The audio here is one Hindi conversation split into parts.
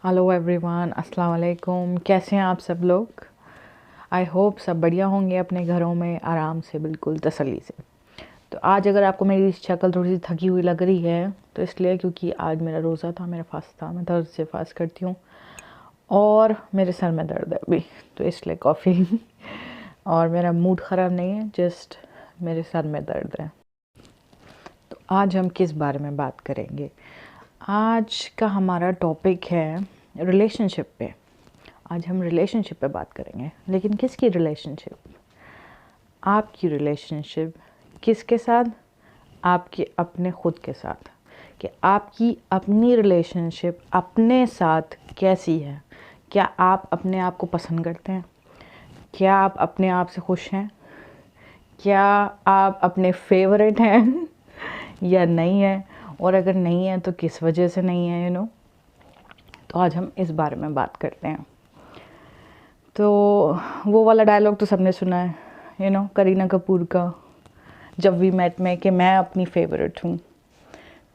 हेलो एवरीवन, अस्सलाम वालेकुम। कैसे हैं आप सब लोग? आई होप सब बढ़िया होंगे अपने घरों में आराम से, बिल्कुल तसल्ली से। तो आज अगर आपको मेरी शक्ल थोड़ी सी थकी हुई लग रही है तो इसलिए क्योंकि आज मेरा रोज़ा था, मेरा फास्ट था। मैं थर्सडे फास्ट करती हूँ और मेरे सर में दर्द है अभी, तो इसलिए कॉफ़ी और मेरा मूड ख़राब नहीं है, जस्ट मेरे सर में दर्द है। तो आज हम किस बारे में बात करेंगे? आज का हमारा टॉपिक है रिलेशनशिप पे। आज हम रिलेशनशिप पे बात करेंगे, लेकिन किसकी रिलेशनशिप? आपकी रिलेशनशिप किसके साथ? आपके अपने खुद के साथ। कि आपकी अपनी रिलेशनशिप अपने साथ कैसी है? क्या आप अपने आप को पसंद करते हैं? क्या आप अपने आप से खुश हैं? क्या आप अपने फेवरेट हैं या नहीं है? और अगर नहीं है तो किस वजह से नहीं है, तो आज हम इस बारे में बात करते हैं। तो वो वाला डायलॉग तो सबने सुना है, करीना कपूर का, जब वी मेट में, कि मैं अपनी फेवरेट हूँ।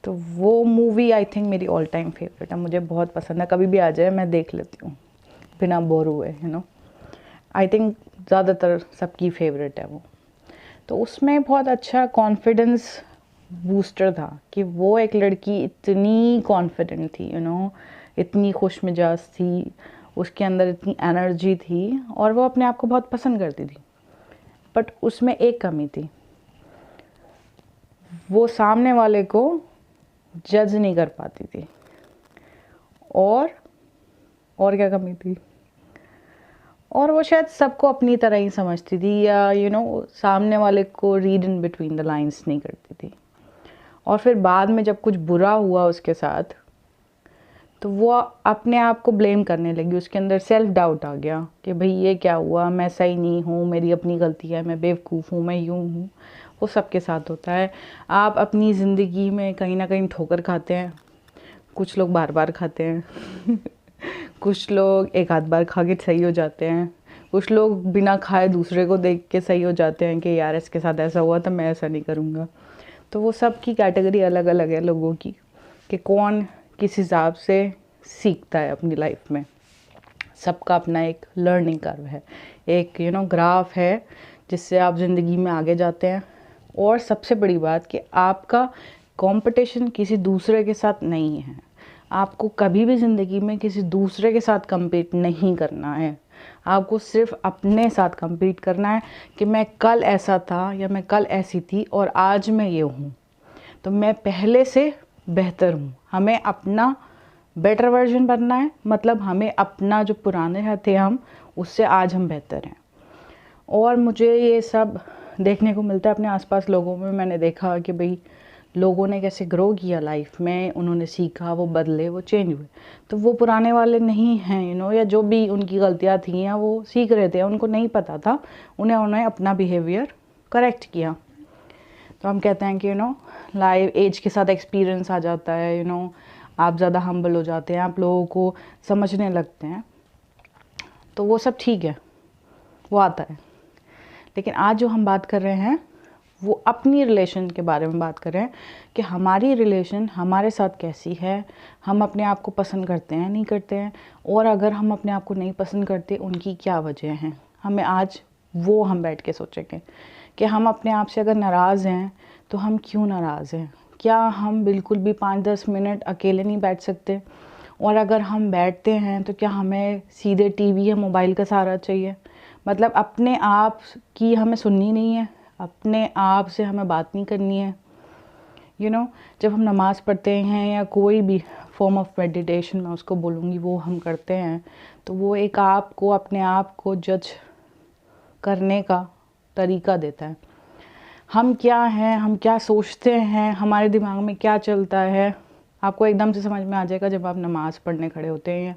तो वो मूवी आई थिंक मेरी ऑल टाइम फेवरेट है, मुझे बहुत पसंद है। कभी भी आ जाए मैं देख लेती हूँ बिना बोर हुए। आई थिंक ज़्यादातर सबकी फेवरेट है वो। तो उसमें बहुत अच्छा कॉन्फिडेंस बूस्टर था कि वो एक लड़की इतनी कॉन्फिडेंट थी, इतनी खुश मिजाज थी, उसके अंदर इतनी एनर्जी थी और वो अपने आप को बहुत पसंद करती थी। बट उसमें एक कमी थी, वो सामने वाले को जज नहीं कर पाती थी। और क्या कमी थी? और वो शायद सबको अपनी तरह ही समझती थी, या सामने वाले को read in between the lines नहीं करती थी। और फिर बाद में जब कुछ बुरा हुआ उसके साथ तो वो अपने आप को ब्लेम करने लगी। उसके अंदर सेल्फ डाउट आ गया कि भाई ये क्या हुआ, मैं सही नहीं हूँ, मेरी अपनी गलती है, मैं बेवकूफ़ हूँ, मैं यूँ हूँ। वो सबके साथ होता है। आप अपनी ज़िंदगी में कहीं ना कहीं ठोकर खाते हैं। कुछ लोग बार बार खाते हैं कुछ लोग एक आध बार खा के सही हो जाते हैं। कुछ लोग बिना खाए दूसरे को देख के सही हो जाते हैं कि यार इसके साथ ऐसा हुआ तो मैं ऐसा नहीं करूँगा। तो वो सब की कैटेगरी अलग अलग है लोगों की, कि कौन किस हिसाब से सीखता है अपनी लाइफ में। सबका अपना एक लर्निंग कर्व है, एक ग्राफ है जिससे आप ज़िंदगी में आगे जाते हैं। और सबसे बड़ी बात कि आपका कंपटीशन किसी दूसरे के साथ नहीं है। आपको कभी भी ज़िंदगी में किसी दूसरे के साथ compete नहीं करना है। आपको सिर्फ अपने साथ compete करना है कि मैं कल ऐसा था या मैं कल ऐसी थी और आज मैं ये हूँ, तो मैं पहले से बेहतर हूँ। हमें अपना बेटर वर्जन बनना है, मतलब हमें अपना जो पुराने थे हम, उससे आज हम बेहतर हैं। और मुझे ये सब देखने को मिलता है अपने आसपास लोगों में। मैंने देखा कि भाई लोगों ने कैसे ग्रो किया लाइफ में, उन्होंने सीखा, वो बदले, वो चेंज हुए। तो वो पुराने वाले नहीं हैं, या जो भी उनकी गलतियाँ थी या वो सीख रहे थे, उनको नहीं पता था, उन्हें अपना बिहेवियर करेक्ट किया। तो हम कहते हैं कि लाइफ एज के साथ एक्सपीरियंस आ जाता है, आप ज़्यादा हम्बल हो जाते हैं, आप लोगों को समझने लगते हैं। तो वो सब ठीक है, वो आता है। लेकिन आज जो हम बात कर रहे हैं वो अपनी रिलेशन के बारे में बात कर रहे हैं कि हमारी रिलेशन हमारे साथ कैसी है, हम अपने आप को पसंद करते हैं, नहीं करते हैं, और अगर हम अपने आप को नहीं पसंद करते उनकी क्या वजह हैं। हमें आज वो हम बैठ के सोचेंगे कि हम अपने आप से अगर नाराज़ हैं तो हम क्यों नाराज़ हैं। क्या हम बिल्कुल भी 5-10 मिनट अकेले नहीं बैठ सकते? और अगर हम बैठते हैं तो क्या हमें सीधे टीवी या मोबाइल का सहारा चाहिए? मतलब अपने आप की हमें सुननी नहीं है, अपने आप से हमें बात नहीं करनी है। जब हम नमाज़ पढ़ते हैं या कोई भी फॉर्म ऑफ मेडिटेशन, मैं उसको बोलूँगी, वो हम करते हैं, तो वो एक आपको अपने आप को जज करने का तरीका देता है। हम क्या हैं, हम क्या सोचते हैं, हमारे दिमाग में क्या चलता है, आपको एकदम से समझ में आ जाएगा जब आप नमाज़ पढ़ने खड़े होते हैं,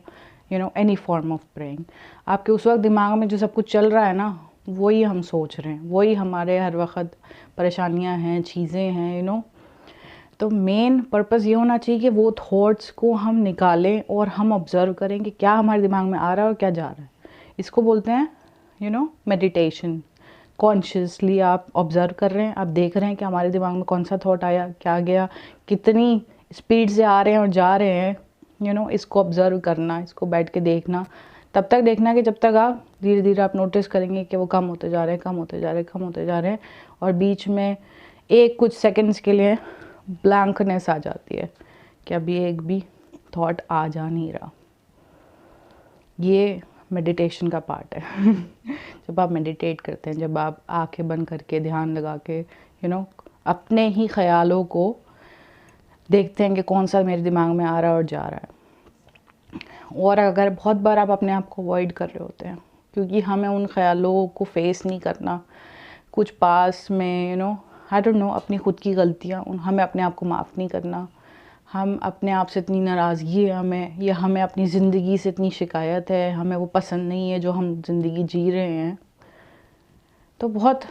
एनी फॉर्म ऑफ प्रेइंग। आपके उस वक्त दिमाग में जो सब कुछ चल रहा है ना, वही हम सोच रहे हैं, वही हमारे हर वक्त परेशानियां हैं, चीज़ें हैं, तो मेन पर्पस ये होना चाहिए कि वो थॉट्स को हम निकालें और हम ऑब्ज़र्व करें कि क्या हमारे दिमाग में आ रहा है और क्या जा रहा है। इसको बोलते हैं मेडिटेशन। कॉन्शियसली आप ऑब्ज़र्व कर रहे हैं, आप देख रहे हैं कि हमारे दिमाग में कौन सा थॉट आया, क्या गया, कितनी स्पीड से आ रहे हैं और जा रहे हैं, इसको ऑब्ज़र्व करना, इसको बैठ के देखना, तब तक देखना कि जब तक आप धीरे धीरे आप नोटिस करेंगे कि वो कम होते जा रहे हैं, कम होते जा रहे हैं, कम होते जा रहे हैं, और बीच में कुछ सेकंड्स के लिए ब्लैंकनेस आ जाती है कि अभी एक भी थॉट आ जा नहीं रहा। ये मेडिटेशन का पार्ट है। जब आप मेडिटेट करते हैं, जब आप आंखें बंद करके ध्यान लगा के अपने ही ख्यालों को देखते हैं कि कौन सा मेरे दिमाग में आ रहा है और जा रहा है। और अगर बहुत बार आप अपने आप को अवॉइड कर रहे होते हैं क्योंकि हमें उन ख्यालों को फेस नहीं करना, कुछ पास में आई डोंट नो अपनी खुद की गलतियाँ, हमें अपने आप को माफ़ नहीं करना, हम अपने आप से इतनी नाराज़गी है हमें, या हमें अपनी ज़िंदगी से इतनी शिकायत है, हमें वो पसंद नहीं है जो हम ज़िंदगी जी रहे हैं, तो बहुत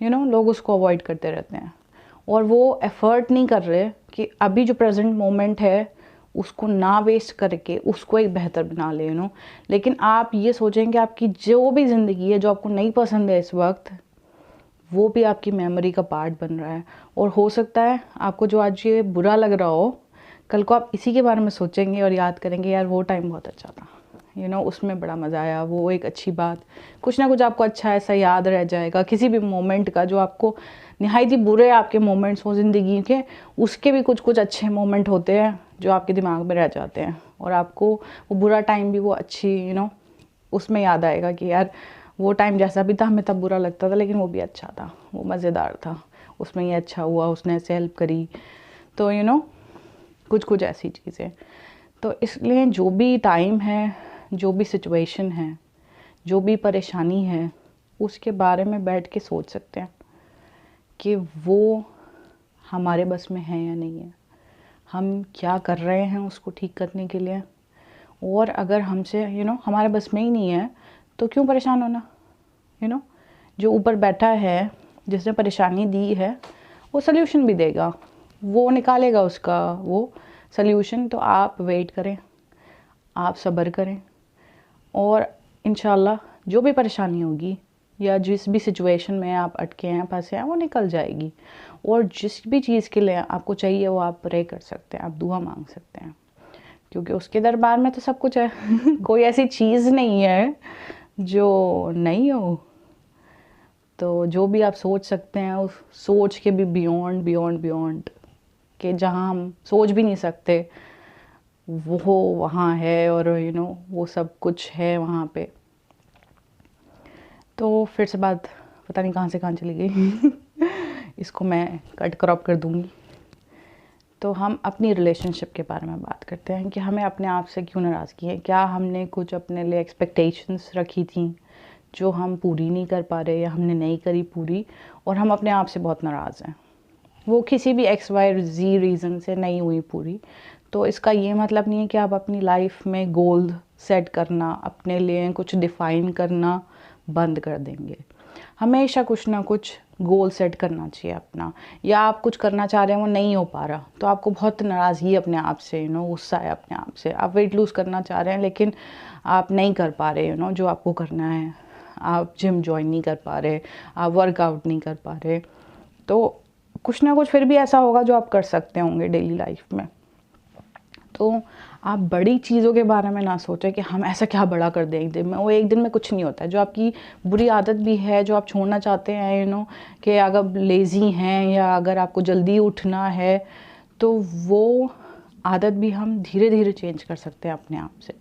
लोग उसको अवॉइड करते रहते हैं और वो एफ़र्ट नहीं कर रहे कि अभी जो प्रेजेंट मोमेंट है उसको ना वेस्ट करके उसको एक बेहतर बना ले। लेकिन आप ये सोचें कि आपकी जो भी ज़िंदगी है जो आपको नहीं पसंद है इस वक्त, वो भी आपकी मेमोरी का पार्ट बन रहा है। और हो सकता है आपको जो आज ये बुरा लग रहा हो, कल को आप इसी के बारे में सोचेंगे और याद करेंगे यार वो टाइम बहुत अच्छा था, उसमें बड़ा मज़ा आया, वो एक अच्छी बात, कुछ ना कुछ आपको अच्छा ऐसा याद रह जाएगा किसी भी मोमेंट का जो आपको निहायत ही बुरे आपके मोमेंट्स हो ज़िंदगी के, उसके भी कुछ कुछ अच्छे मोमेंट होते हैं जो आपके दिमाग में रह जाते हैं और आपको वो बुरा टाइम भी वो अच्छी उसमें याद आएगा कि यार वो टाइम जैसा भी था हमें तब बुरा लगता था लेकिन वो भी अच्छा था, वो मज़ेदार था, उसमें ये अच्छा हुआ, उसने ऐसे हेल्प करी, तो कुछ कुछ ऐसी चीज़ें। तो इसलिए जो भी टाइम है, जो भी सिचुएशन है, जो भी परेशानी है, उसके बारे में बैठ के सोच सकते हैं कि वो हमारे बस में है या नहीं है, हम क्या कर रहे हैं उसको ठीक करने के लिए। और अगर हमसे हमारे बस में ही नहीं है तो क्यों परेशान होना। जो ऊपर बैठा है जिसने परेशानी दी है वो सल्यूशन भी देगा, वो निकालेगा उसका वो सल्यूशन। तो आप वेट करें, आप सब्र करें और इंशाल्लाह जो भी परेशानी होगी या जिस भी सिचुएशन में आप अटके हैं, फंसे हैं, वो निकल जाएगी। और जिस भी चीज़ के लिए आपको चाहिए वो आप प्रे कर सकते हैं, आप दुआ मांग सकते हैं, क्योंकि उसके दरबार में तो सब कुछ है। कोई ऐसी चीज़ नहीं है जो नहीं हो। तो जो भी आप सोच सकते हैं उस सोच के भी बियॉन्ड कि जहाँ हम सोच भी नहीं सकते वो वहाँ है, और वो सब कुछ है वहाँ पे। तो फिर से बात पता नहीं कहाँ से कहाँ चली गई। इसको मैं कट क्रॉप कर दूँगी। तो हम अपनी रिलेशनशिप के बारे में बात करते हैं कि हमें अपने आप से क्यों नाराज़गी है। क्या हमने कुछ अपने लिए एक्सपेक्टेशंस रखी थी जो हम पूरी नहीं कर पा रहे या हमने नहीं करी पूरी, और हम अपने आप से बहुत नाराज़ हैं, वो किसी भी XYZ रीज़न से नहीं हुई पूरी। तो इसका ये मतलब नहीं है कि आप अपनी लाइफ में गोल सेट करना, अपने लिए कुछ डिफ़ाइन करना बंद कर देंगे। हमेशा कुछ ना कुछ गोल सेट करना चाहिए अपना, या आप कुछ करना चाह रहे हैं वो नहीं हो पा रहा तो आपको बहुत नाराज़गी अपने आप से, गुस्सा है अपने आप से। आप वेट लूज़ करना चाह रहे हैं लेकिन आप नहीं कर पा रहे, जो आपको करना है। आप जिम ज्वाइन नहीं कर पा रहे, आप वर्कआउट नहीं कर पा रहे, तो कुछ ना कुछ फिर भी ऐसा होगा जो आप कर सकते होंगे डेली लाइफ में। तो आप बड़ी चीज़ों के बारे में ना सोचें कि हम ऐसा क्या बड़ा कर दें एक दिन में, वो एक दिन में कुछ नहीं होता है। जो आपकी बुरी आदत भी है जो आप छोड़ना चाहते हैं, कि अगर लेज़ी हैं या अगर आपको जल्दी उठना है, तो वो आदत भी हम धीरे धीरे चेंज कर सकते हैं अपने आप से।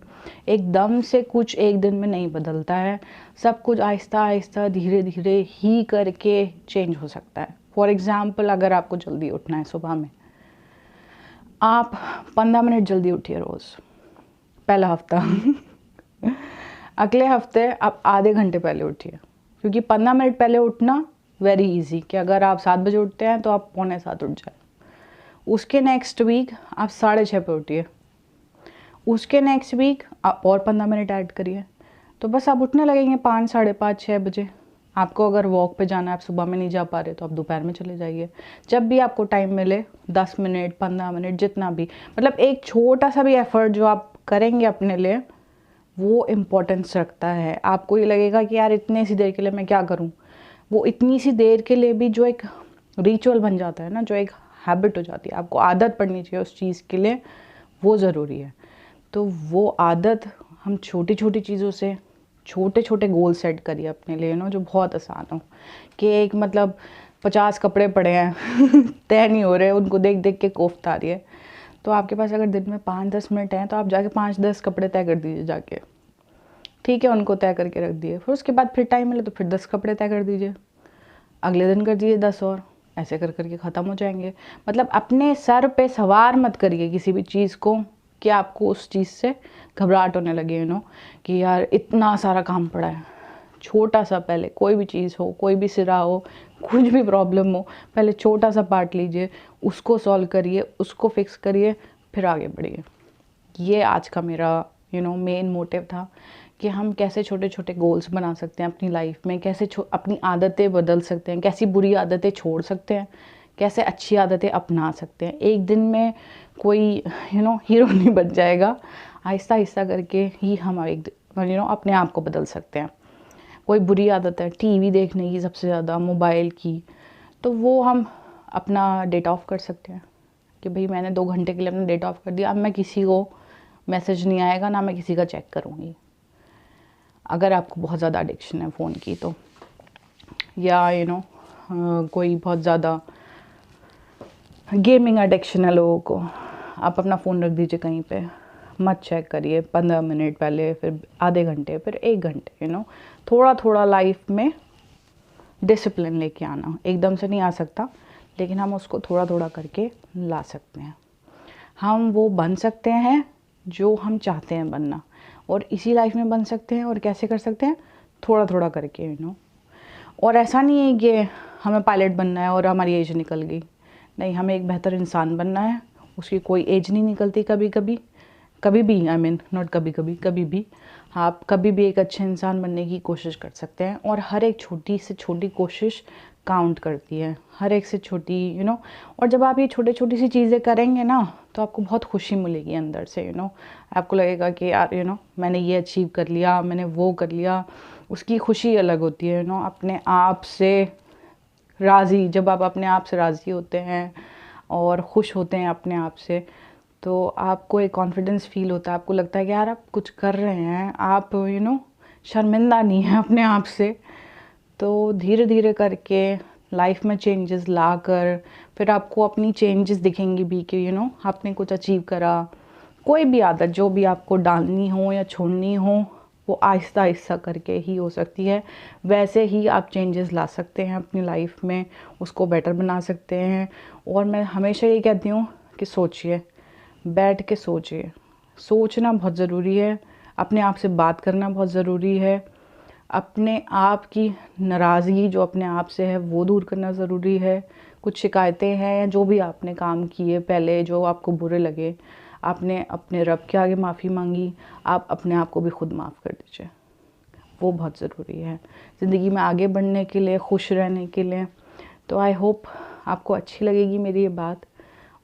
एकदम से कुछ एक दिन में नहीं बदलता है, सब कुछ आहिस्ता आहिस्ता धीरे धीरे ही करके चेंज हो सकता है। फॉर एग्ज़ाम्पल, अगर आपको जल्दी उठना है सुबह में, आप 15 मिनट जल्दी उठिए रोज़, पहला हफ्ता। अगले हफ्ते आप आधे घंटे पहले उठिए, क्योंकि 15 मिनट पहले उठना वेरी इजी, कि अगर आप 7 बजे उठते हैं तो आप 6:45 उठ जाए। उसके नेक्स्ट वीक आप 6:30 पे उठिए, उसके नेक्स्ट वीक आप और 15 मिनट ऐड करिए, तो बस आप उठने लगेंगे 5, 5:30, 6 बजे। आपको अगर वॉक पे जाना है, आप सुबह में नहीं जा पा रहे तो आप दोपहर में चले जाइए, जब भी आपको टाइम मिले, 10 मिनट 15 मिनट जितना भी, मतलब एक छोटा सा भी एफ़र्ट जो आप करेंगे अपने लिए वो इम्पोर्टेंस रखता है। आपको ये लगेगा कि यार इतने सी देर के लिए मैं क्या करूं, वो इतनी सी देर के लिए भी जो एक रिचुअल बन जाता है ना, जो एक हैबिट हो जाती है, आपको आदत पड़नी चाहिए उस चीज़ के लिए, वो ज़रूरी है। तो वो आदत हम छोटी छोटी चीज़ों से, छोटे छोटे गोल सेट करिए अपने लिए जो बहुत आसान हो। कि एक मतलब 50 कपड़े पड़े हैं तय नहीं हो रहे, उनको देख देख के कोफ्त आ रही है, तो आपके पास अगर दिन में 5-10 मिनट हैं तो आप जाके 5-10 कपड़े तय कर दीजिए जाके, ठीक है, उनको तय करके रख दिए। फिर उसके बाद फिर टाइम मिले तो फिर 10 कपड़े तय कर दीजिए, अगले दिन कर दीजिए 10 और, ऐसे कर करके ख़त्म हो जाएंगे। मतलब अपने सर पे सवार मत करिए किसी भी चीज़ को कि आपको उस चीज़ से घबराहट होने लगे कि यार इतना सारा काम पड़ा है। छोटा सा पहले कोई भी चीज़ हो, कोई भी सिरा हो, कुछ भी प्रॉब्लम हो, पहले छोटा सा पार्ट लीजिए, उसको सॉल्व करिए, उसको फिक्स करिए, फिर आगे बढ़िए। ये आज का मेरा मेन मोटिव था कि हम कैसे छोटे छोटे गोल्स बना सकते हैं अपनी लाइफ में, कैसे अपनी आदतें बदल सकते हैं, कैसी बुरी आदतें छोड़ सकते हैं, कैसे अच्छी आदतें अपना सकते हैं। एक दिन में कोई हीरो नहीं बन जाएगा, आहिस्ता आहिस्ता करके ही हम एक अपने आप को बदल सकते हैं। कोई बुरी आदत है टीवी देखने की, सबसे ज़्यादा मोबाइल की, तो वो हम अपना डेटा ऑफ कर सकते हैं कि भाई मैंने 2 घंटे के लिए अपना डेटा ऑफ कर दिया, अब मैं किसी को मैसेज नहीं आएगा, ना मैं किसी का चेक करूँगी। अगर आपको बहुत ज़्यादा एडिक्शन है फ़ोन की तो, या कोई बहुत ज़्यादा गेमिंग एडिक्शन है लोगों को, आप अपना फ़ोन रख दीजिए कहीं पे, मत चेक करिए 15 मिनट पहले, फिर आधे घंटे, फिर 1 घंटे। थोड़ा थोड़ा लाइफ में डिसिप्लिन लेके आना, एकदम से नहीं आ सकता, लेकिन हम उसको थोड़ा थोड़ा करके ला सकते हैं। हम वो बन सकते हैं जो हम चाहते हैं बनना, और इसी लाइफ में बन सकते हैं। और कैसे कर सकते हैं? थोड़ा थोड़ा करके और ऐसा नहीं है कि हमें पायलट बनना है और हमारी एज निकल गई, नहीं, हमें एक बेहतर इंसान बनना है, उसकी कोई एज नहीं निकलती कभी कभी, कभी भी, आई मीन नॉट कभी कभी, कभी भी आप कभी भी एक अच्छे इंसान बनने की कोशिश कर सकते हैं। और हर एक छोटी से छोटी कोशिश काउंट करती है, हर एक से छोटी और जब आप ये छोटी छोटी सी चीज़ें करेंगे ना तो आपको बहुत खुशी मिलेगी अंदर से। आपको लगेगा कि यार मैंने ये अचीव कर लिया, मैंने वो कर लिया, उसकी खुशी अलग होती है। अपने आप से राज़ी, जब आप अपने आप से राज़ी होते हैं और खुश होते हैं अपने आप से, तो आपको एक कॉन्फिडेंस फील होता है, आपको लगता है कि यार आप कुछ कर रहे हैं, आप शर्मिंदा नहीं है अपने आप से। तो धीरे धीरे करके लाइफ में चेंजेस ला कर फिर आपको अपनी चेंजेस दिखेंगी भी कि आपने कुछ अचीव करा। कोई भी आदत जो भी आपको डालनी हो या छोड़नी हो, वो आहिस्ता आहिस्ता करके ही हो सकती है। वैसे ही आप चेंजेस ला सकते हैं अपनी लाइफ में, उसको बेटर बना सकते हैं। और मैं हमेशा ये कहती हूँ कि सोचिए, बैठ के सोचिए, सोचना बहुत ज़रूरी है, अपने आप से बात करना बहुत ज़रूरी है, अपने आप की नाराज़गी जो अपने आप से है वो दूर करना ज़रूरी है। कुछ शिकायतें हैं या जो भी आपने काम किए पहले जो आपको बुरे लगे, आपने अपने रब के आगे माफ़ी मांगी, आप अपने आप को भी खुद माफ़ कर दीजिए, वो बहुत ज़रूरी है ज़िंदगी में आगे बढ़ने के लिए, खुश रहने के लिए। तो आई होप आपको अच्छी लगेगी मेरी ये बात,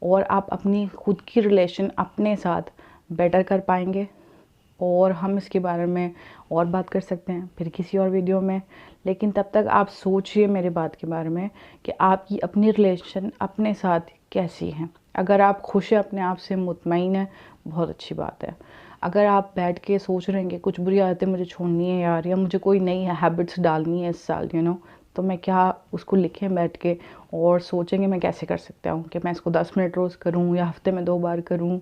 और आप अपनी खुद की रिलेशन अपने साथ बेटर कर पाएंगे। और हम इसके बारे में और बात कर सकते हैं फिर किसी और वीडियो में, लेकिन तब तक आप सोचिए मेरे बात के बारे में कि आपकी अपनी रिलेशन अपने साथ कैसी है। अगर आप खुश हैं, अपने आप से मुतमईन है, बहुत अच्छी बात है। अगर आप बैठ के सोच रहे हैं कि कुछ बुरी आदतें मुझे छोड़नी है यार, या मुझे कोई नई हैबिट्स डालनी है इस साल तो मैं क्या उसको लिखें बैठ के और सोचेंगे मैं कैसे कर सकता हूँ कि मैं इसको 10 मिनट रोज़ करूँ या हफ्ते में 2 बार करूँ।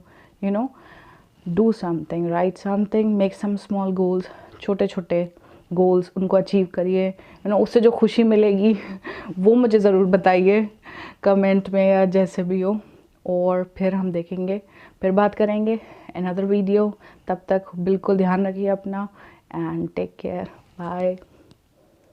Do something, write something, make some small goals, छोटे छोटे गोल्स, उनको अचीव करिए। उससे जो खुशी मिलेगी वो मुझे ज़रूर बताइए कमेंट में या जैसे भी हो, और फिर हम देखेंगे, फिर बात करेंगे अनदर वीडियो। तब तक बिल्कुल ध्यान रखिए अपना, एंड टेक केयर, बाय।